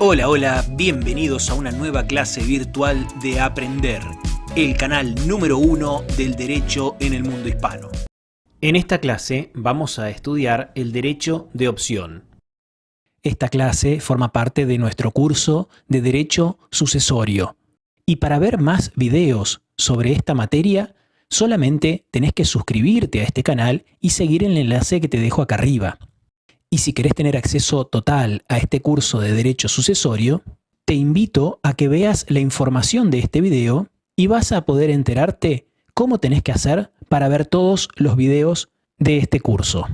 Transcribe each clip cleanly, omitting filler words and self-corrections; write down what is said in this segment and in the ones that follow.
Hola, hola, bienvenidos a una nueva clase virtual de Aprender, el canal número 1 del derecho en el mundo hispano. En esta clase vamos a estudiar el derecho de opción. Esta clase forma parte de nuestro curso de Derecho Sucesorio. Y para ver más videos sobre esta materia, solamente tenés que suscribirte a este canal y seguir el enlace que te dejo acá arriba. Y si querés tener acceso total a este curso de Derecho Sucesorio, te invito a que veas la información de este video y vas a poder enterarte cómo tenés que hacer para ver todos los videos de este curso.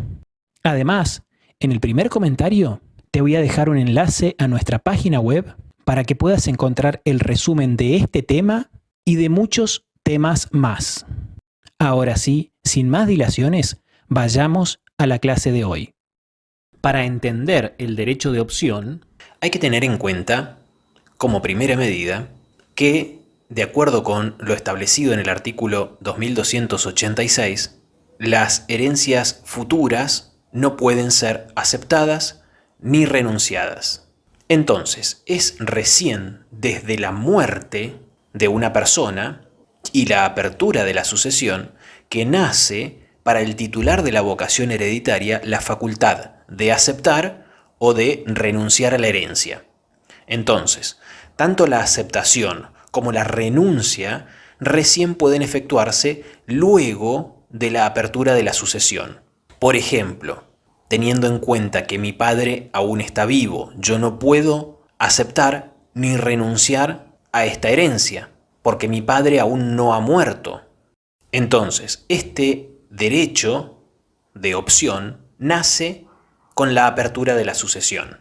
Además, en el primer comentario te voy a dejar un enlace a nuestra página web para que puedas encontrar el resumen de este tema y de muchos temas más. Ahora sí, sin más dilaciones, vayamos a la clase de hoy. Para entender el derecho de opción, hay que tener en cuenta, como primera medida, que, de acuerdo con lo establecido en el artículo 2286, las herencias futuras no pueden ser aceptadas ni renunciadas. Entonces, es recién desde la muerte de una persona y la apertura de la sucesión que nace para el titular de la vocación hereditaria la facultad de aceptar o de renunciar a la herencia. Entonces, tanto la aceptación como la renuncia recién pueden efectuarse luego de la apertura de la sucesión. Por ejemplo, teniendo en cuenta que mi padre aún está vivo, yo no puedo aceptar ni renunciar a esta herencia, porque mi padre aún no ha muerto. Entonces, este derecho de opción nace con la apertura de la sucesión.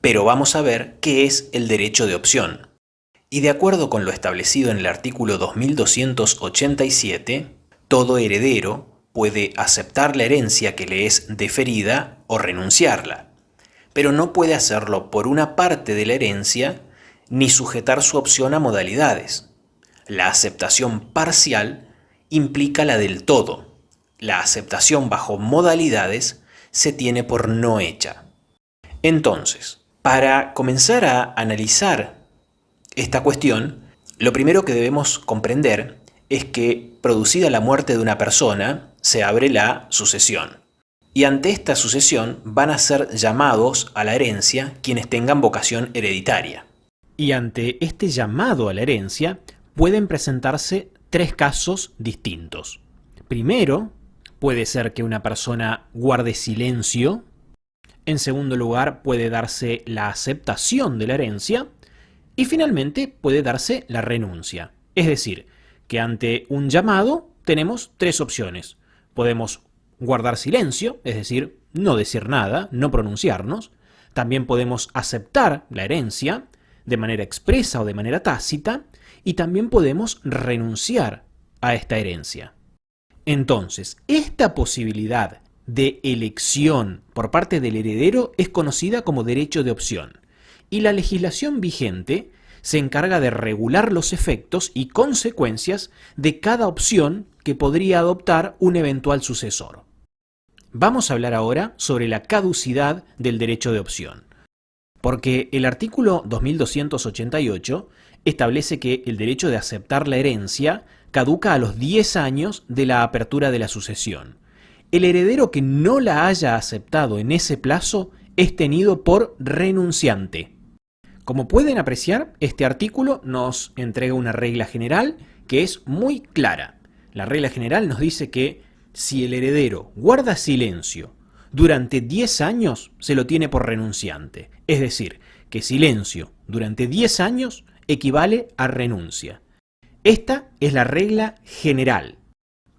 Pero vamos a ver qué es el derecho de opción. Y de acuerdo con lo establecido en el artículo 2287, todo heredero puede aceptar la herencia que le es deferida o renunciarla, pero no puede hacerlo por una parte de la herencia ni sujetar su opción a modalidades. La aceptación parcial implica la del todo. La aceptación bajo modalidades se tiene por no hecha. Entonces, para comenzar a analizar esta cuestión, lo primero que debemos comprender es que, producida la muerte de una persona, se abre la sucesión. Y ante esta sucesión van a ser llamados a la herencia quienes tengan vocación hereditaria. Y ante este llamado a la herencia pueden presentarse tres casos distintos. Primero, puede ser que una persona guarde silencio. En segundo lugar, puede darse la aceptación de la herencia. Y finalmente, puede darse la renuncia. Es decir, que ante un llamado tenemos tres opciones. Podemos guardar silencio, es decir, no decir nada, no pronunciarnos. También podemos aceptar la herencia de manera expresa o de manera tácita. Y también podemos renunciar a esta herencia. Entonces, esta posibilidad de elección por parte del heredero es conocida como derecho de opción, y la legislación vigente se encarga de regular los efectos y consecuencias de cada opción que podría adoptar un eventual sucesor. Vamos a hablar ahora sobre la caducidad del derecho de opción, porque el artículo 2288 establece que el derecho de aceptar la herencia caduca a los 10 años de la apertura de la sucesión. El heredero que no la haya aceptado en ese plazo es tenido por renunciante. Como pueden apreciar, este artículo nos entrega una regla general que es muy clara. La regla general nos dice que si el heredero guarda silencio durante 10 años, se lo tiene por renunciante. Es decir, que silencio durante 10 años equivale a renuncia. Esta es la regla general,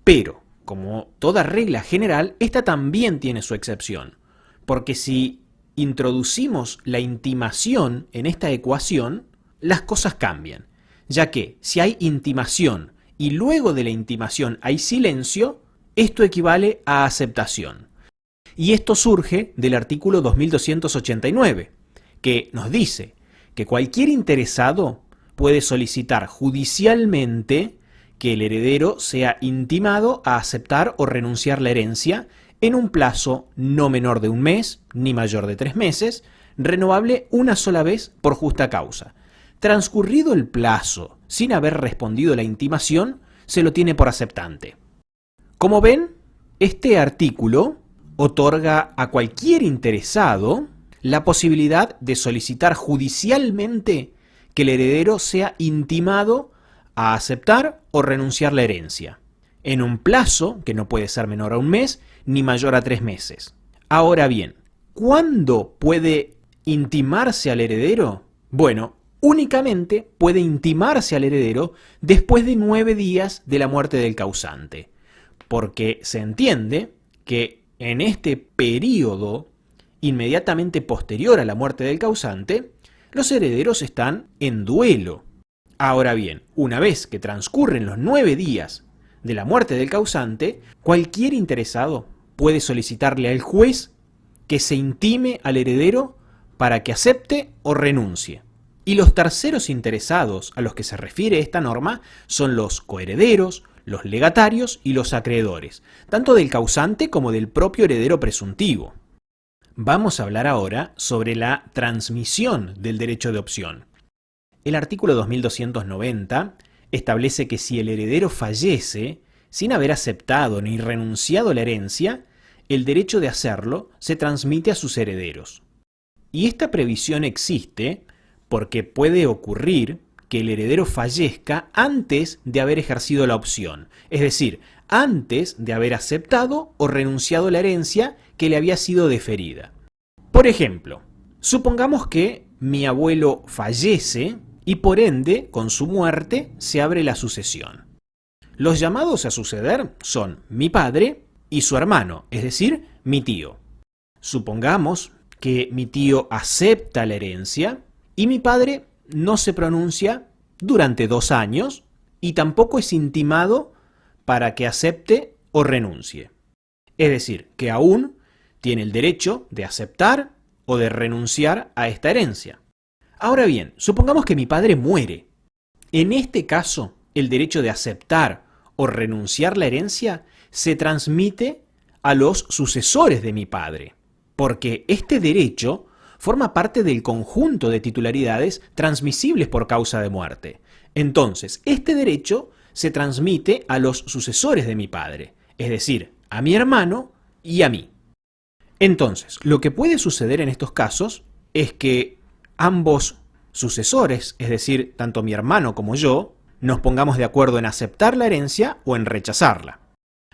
pero como toda regla general, esta también tiene su excepción, porque si introducimos la intimación en esta ecuación, las cosas cambian, ya que si hay intimación y luego de la intimación hay silencio, esto equivale a aceptación. Y esto surge del artículo 2289, que nos dice que cualquier interesado puede solicitar judicialmente que el heredero sea intimado a aceptar o renunciar la herencia en un plazo no menor de un mes, ni mayor de 3 meses, renovable una sola vez por justa causa. Transcurrido el plazo sin haber respondido la intimación, se lo tiene por aceptante. Como ven, este artículo otorga a cualquier interesado la posibilidad de solicitar judicialmente que el heredero sea intimado a aceptar o renunciar la herencia, en un plazo que no puede ser menor a un mes ni mayor a 3 meses. Ahora bien, ¿cuándo puede intimarse al heredero? Bueno, únicamente puede intimarse al heredero después de 9 días de la muerte del causante, porque se entiende que en este periodo inmediatamente posterior a la muerte del causante, los herederos están en duelo. Ahora bien, una vez que transcurren los 9 días de la muerte del causante, cualquier interesado puede solicitarle al juez que se intime al heredero para que acepte o renuncie. Y los terceros interesados a los que se refiere esta norma son los coherederos, los legatarios y los acreedores, tanto del causante como del propio heredero presuntivo. Vamos a hablar ahora sobre la transmisión del derecho de opción. El artículo 2290 establece que si el heredero fallece sin haber aceptado ni renunciado a la herencia, el derecho de hacerlo se transmite a sus herederos. Y esta previsión existe porque puede ocurrir que el heredero fallezca antes de haber ejercido la opción, es decir, antes de haber aceptado o renunciado a la herencia que le había sido deferida. Por ejemplo, supongamos que mi abuelo fallece y por ende, con su muerte, se abre la sucesión. Los llamados a suceder son mi padre y su hermano, es decir, mi tío. Supongamos que mi tío acepta la herencia y mi padre no se pronuncia durante 2 años y tampoco es intimado para que acepte o renuncie. Es decir, que aún tiene el derecho de aceptar o de renunciar a esta herencia. Ahora bien, supongamos que mi padre muere. En este caso, el derecho de aceptar o renunciar la herencia se transmite a los sucesores de mi padre, porque este derecho forma parte del conjunto de titularidades transmisibles por causa de muerte. Entonces, este derecho se transmite a los sucesores de mi padre, es decir, a mi hermano y a mí. Entonces, lo que puede suceder en estos casos es que ambos sucesores, es decir, tanto mi hermano como yo, nos pongamos de acuerdo en aceptar la herencia o en rechazarla.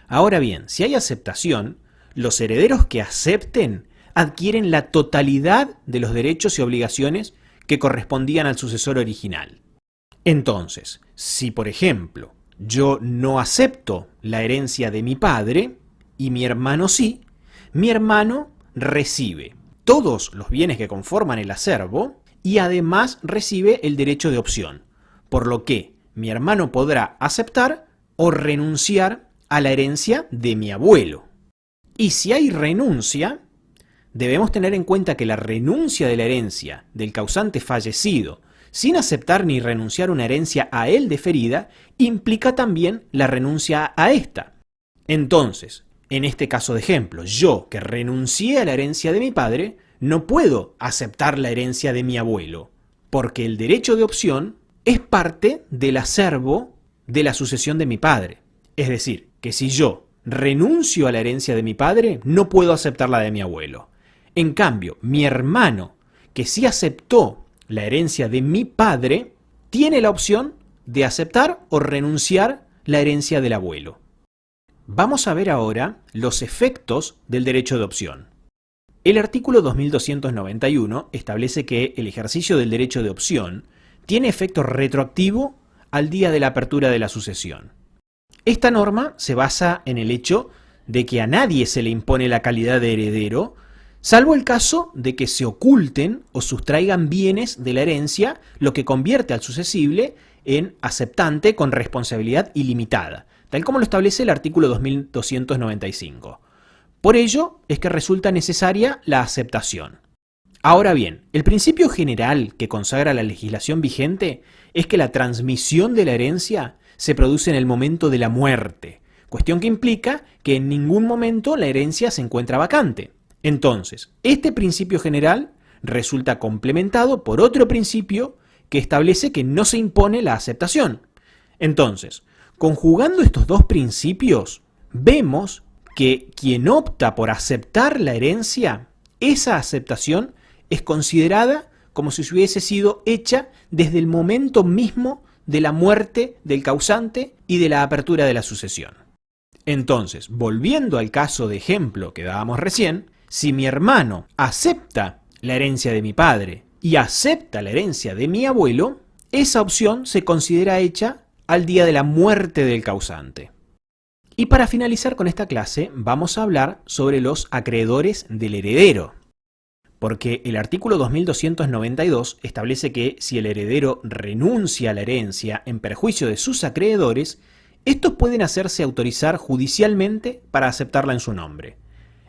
Ahora bien, si hay aceptación, los herederos que acepten adquieren la totalidad de los derechos y obligaciones que correspondían al sucesor original. Entonces, si por ejemplo yo no acepto la herencia de mi padre y mi hermano sí, mi hermano recibe todos los bienes que conforman el acervo y además recibe el derecho de opción, por lo que mi hermano podrá aceptar o renunciar a la herencia de mi abuelo. Y si hay renuncia, debemos tener en cuenta que la renuncia de la herencia del causante fallecido, sin aceptar ni renunciar una herencia a él deferida, implica también la renuncia a esta. Entonces, en este caso de ejemplo, yo que renuncié a la herencia de mi padre, no puedo aceptar la herencia de mi abuelo, porque el derecho de opción es parte del acervo de la sucesión de mi padre. Es decir, que si yo renuncio a la herencia de mi padre, no puedo aceptar la de mi abuelo. En cambio, mi hermano, que sí aceptó la herencia de mi padre, tiene la opción de aceptar o renunciar la herencia del abuelo. Vamos a ver ahora los efectos del derecho de opción. El artículo 2291 establece que el ejercicio del derecho de opción tiene efecto retroactivo al día de la apertura de la sucesión. Esta norma se basa en el hecho de que a nadie se le impone la calidad de heredero, salvo el caso de que se oculten o sustraigan bienes de la herencia, lo que convierte al sucesible en aceptante con responsabilidad ilimitada, tal como lo establece el artículo 2295. Por ello es que resulta necesaria la aceptación. Ahora bien, el principio general que consagra la legislación vigente es que la transmisión de la herencia se produce en el momento de la muerte, cuestión que implica que en ningún momento la herencia se encuentra vacante. Entonces, este principio general resulta complementado por otro principio que establece que no se impone la aceptación. Entonces, conjugando estos dos principios, vemos que quien opta por aceptar la herencia, esa aceptación es considerada como si hubiese sido hecha desde el momento mismo de la muerte del causante y de la apertura de la sucesión. Entonces, volviendo al caso de ejemplo que dábamos recién, si mi hermano acepta la herencia de mi padre y acepta la herencia de mi abuelo, esa opción se considera hecha al día de la muerte del causante. Y para finalizar con esta clase, vamos a hablar sobre los acreedores del heredero. Porque el artículo 2292 establece que si el heredero renuncia a la herencia en perjuicio de sus acreedores, estos pueden hacerse autorizar judicialmente para aceptarla en su nombre.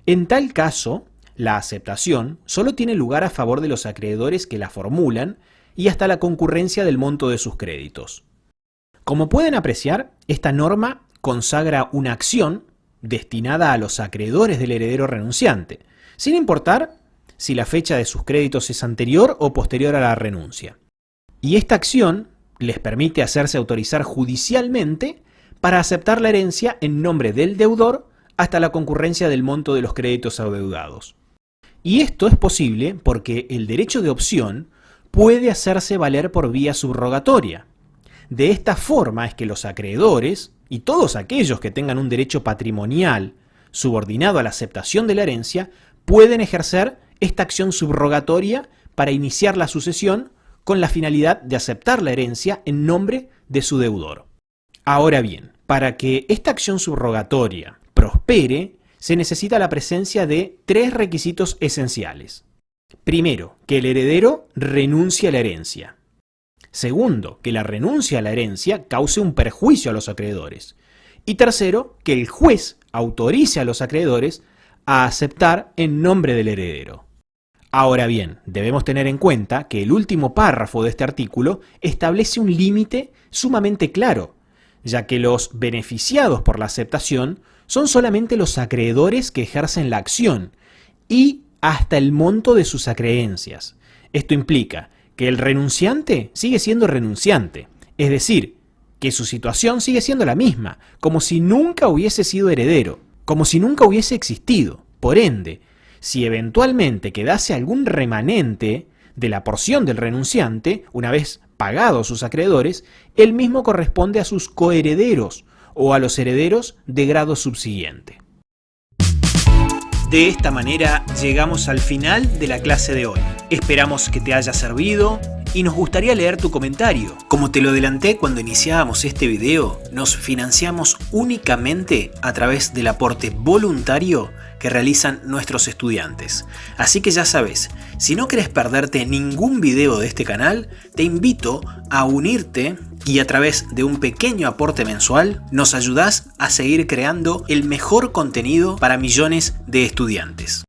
En tal caso, la aceptación solo tiene lugar a favor de los acreedores que la formulan y hasta la concurrencia del monto de sus créditos. Como pueden apreciar, esta norma consagra una acción destinada a los acreedores del heredero renunciante, sin importar si la fecha de sus créditos es anterior o posterior a la renuncia. Y esta acción les permite hacerse autorizar judicialmente para aceptar la herencia en nombre del deudor hasta la concurrencia del monto de los créditos adeudados. Y esto es posible porque el derecho de opción puede hacerse valer por vía subrogatoria. De esta forma es que los acreedores y todos aquellos que tengan un derecho patrimonial subordinado a la aceptación de la herencia pueden ejercer esta acción subrogatoria para iniciar la sucesión con la finalidad de aceptar la herencia en nombre de su deudor. Ahora bien, para que esta acción subrogatoria prospere, se necesita la presencia de tres requisitos esenciales. Primero, que el heredero renuncie a la herencia. Segundo, que la renuncia a la herencia cause un perjuicio a los acreedores. Y tercero, que el juez autorice a los acreedores a aceptar en nombre del heredero. Ahora bien, debemos tener en cuenta que el último párrafo de este artículo establece un límite sumamente claro, ya que los beneficiados por la aceptación son solamente los acreedores que ejercen la acción y hasta el monto de sus acreencias. Esto implica que el renunciante sigue siendo renunciante, es decir, que su situación sigue siendo la misma, como si nunca hubiese sido heredero, como si nunca hubiese existido. Por ende, si eventualmente quedase algún remanente de la porción del renunciante, una vez pagados sus acreedores, el mismo corresponde a sus coherederos o a los herederos de grado subsiguiente. De esta manera llegamos al final de la clase de hoy. Esperamos que te haya servido y nos gustaría leer tu comentario. Como te lo adelanté cuando iniciábamos este video, nos financiamos únicamente a través del aporte voluntario que realizan nuestros estudiantes. Así que ya sabes, si no querés perderte ningún video de este canal, te invito a unirte y a través de un pequeño aporte mensual nos ayudás a seguir creando el mejor contenido para millones de estudiantes.